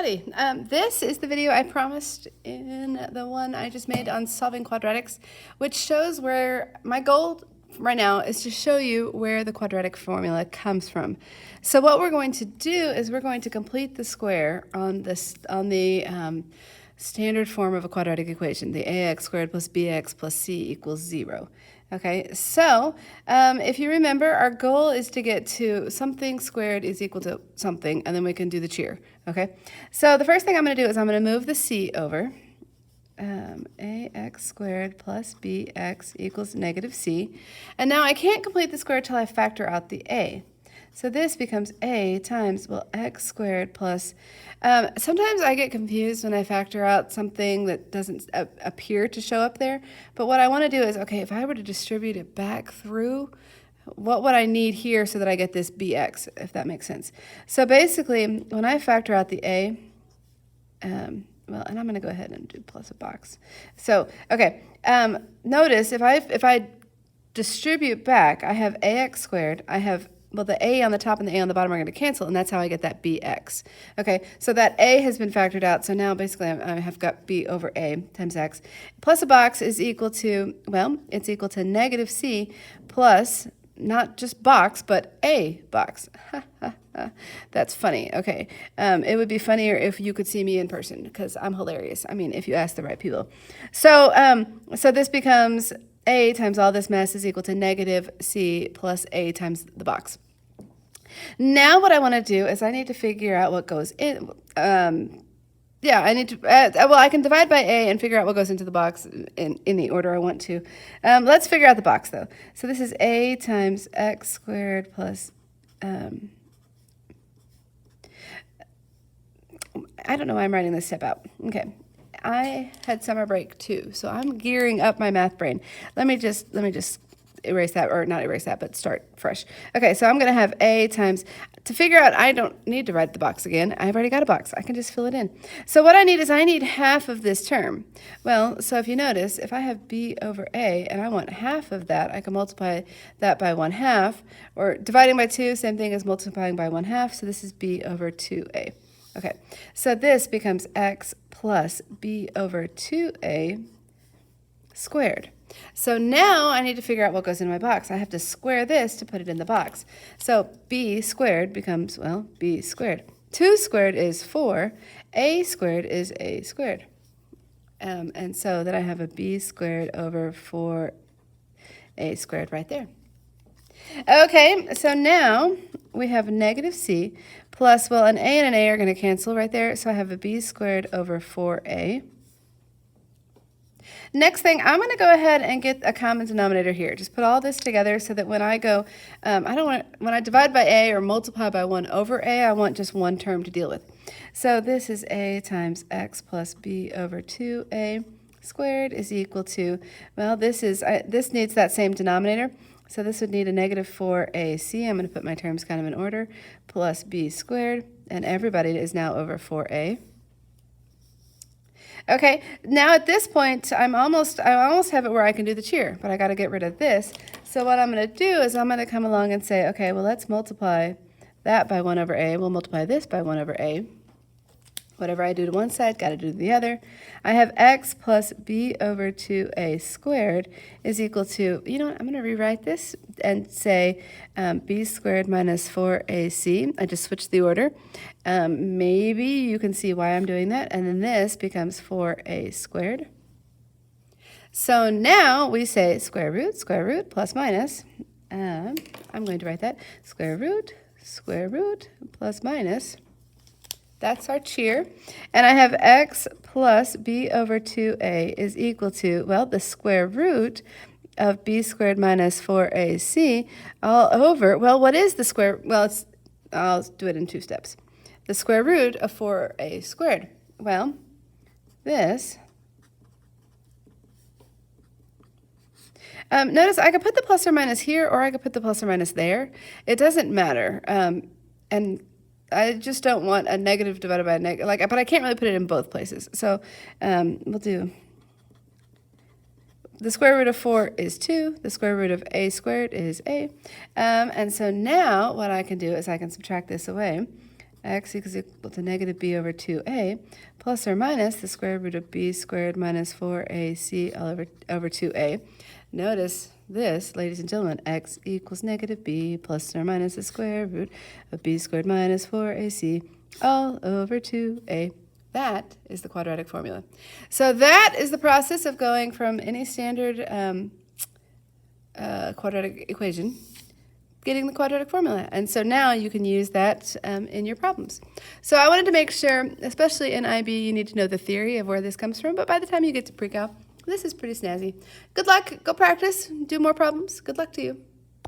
everybody. This is the video I promised in the one I just made on solving quadratics, which shows where my goal right now is to show you where the quadratic formula comes from. So what we're going to do is we're going to complete the square on the standard form of a quadratic equation, the ax squared plus bx plus c equals 0. Okay, so if you remember, our goal is to get to something squared is equal to something, and then we can do the cheer. Okay, so the first thing I'm going to do is I'm going to move the c over. Ax squared plus bx equals negative c. And now I can't complete the square till I factor out the a. So this becomes a times, well, x squared plus, sometimes I get confused when I factor out something that doesn't appear to show up there. But what I want to do is, okay, if I were to distribute it back through, what would I need here so that I get this bx, if that makes sense? So basically, when I factor out the a, well, and I'm going to go ahead and do plus a box. So, okay, notice if I distribute back, I have ax squared, I have, well, the a on the top and the a on the bottom are going to cancel, and that's how I get that bx. Okay, so that a has been factored out, so now basically I have got b over a times x. Plus a box is equal to, well, it's equal to negative c plus, not just box, but a box. That's funny. Okay. It would be funnier if you could see me in person, because I'm hilarious. I mean, if you ask the right people. So, so this becomes a times all this mess is equal to negative c plus a times the box. Now what I want to do is I need to figure out what goes in. Yeah, I need to, well, I can divide by a and figure out what goes into the box in the order I want to. Let's figure out the box, though. So this is a times x squared plus, I don't know why I'm writing this step out. Okay, I had summer break too, so I'm gearing up my math brain. Let me just erase that, or not erase that, but start fresh. Okay, so I'm going to have a times, to figure out, I don't need to write the box again. I've already got a box. I can just fill it in. So what I need is I need half of this term. Well, so if you notice, if I have b over a and I want half of that, I can multiply that by 1/2, or dividing by 2, same thing as multiplying by 1/2, so this is b over 2a. Okay, so this becomes x plus b over 2a squared. So now I need to figure out what goes in my box. I have to square this to put it in the box. So b squared becomes, well, b squared. 2 squared is 4. A squared is a squared. And so then I have a b squared over 4a squared right there. Okay, so now we have negative c plus, well, an a and an a are going to cancel right there. So I have a b squared over 4a. Next thing, I'm going to go ahead and get a common denominator here. Just put all this together so that when I go, when I divide by a or multiply by 1 over a, I want just one term to deal with. So this is a times x plus b over 2a squared is equal to, well, this needs that same denominator. So this would need a negative 4ac. I'm going to put my terms kind of in order, plus b squared, and everybody is now over 4a. Okay, now at this point, I almost have it where I can do the cheer, but I got to get rid of this. So what I'm going to do is I'm going to come along and say, okay, well, let's multiply that by 1 over a. We'll multiply this by 1 over a. Whatever I do to one side, got to do to the other. I have x plus b over 2a squared is equal to, you know what, I'm going to rewrite this and say b squared minus 4ac. I just switched the order. Maybe you can see why I'm doing that. And then this becomes 4a squared. So now we say square root, plus minus. I'm going to write that. Square root, plus minus. That's our cheer. And I have x plus b over 2a is equal to, well, the square root of b squared minus 4ac all over, well, what is the square? Well, I'll do it in 2 steps. The square root of 4a squared. Well, this. Notice I could put the plus or minus here, or I could put the plus or minus there. It doesn't matter. And I just don't want a negative divided by a negative, but I can't really put it in both places. So we'll do, the square root of 4 is 2. The square root of a squared is a. And so now what I can do is I can subtract this away. x equals equal to negative b over 2a, plus or minus the square root of b squared minus 4ac all over 2a. Notice this, ladies and gentlemen, x equals negative b plus or minus the square root of b squared minus 4ac all over 2a. That is the quadratic formula. So that is the process of going from any standard quadratic equation, getting the quadratic formula. And so now you can use that in your problems. So I wanted to make sure, especially in IB, you need to know the theory of where this comes from. But by the time you get to PreCal, this is pretty snazzy. Good luck. Go practice. Do more problems. Good luck to you.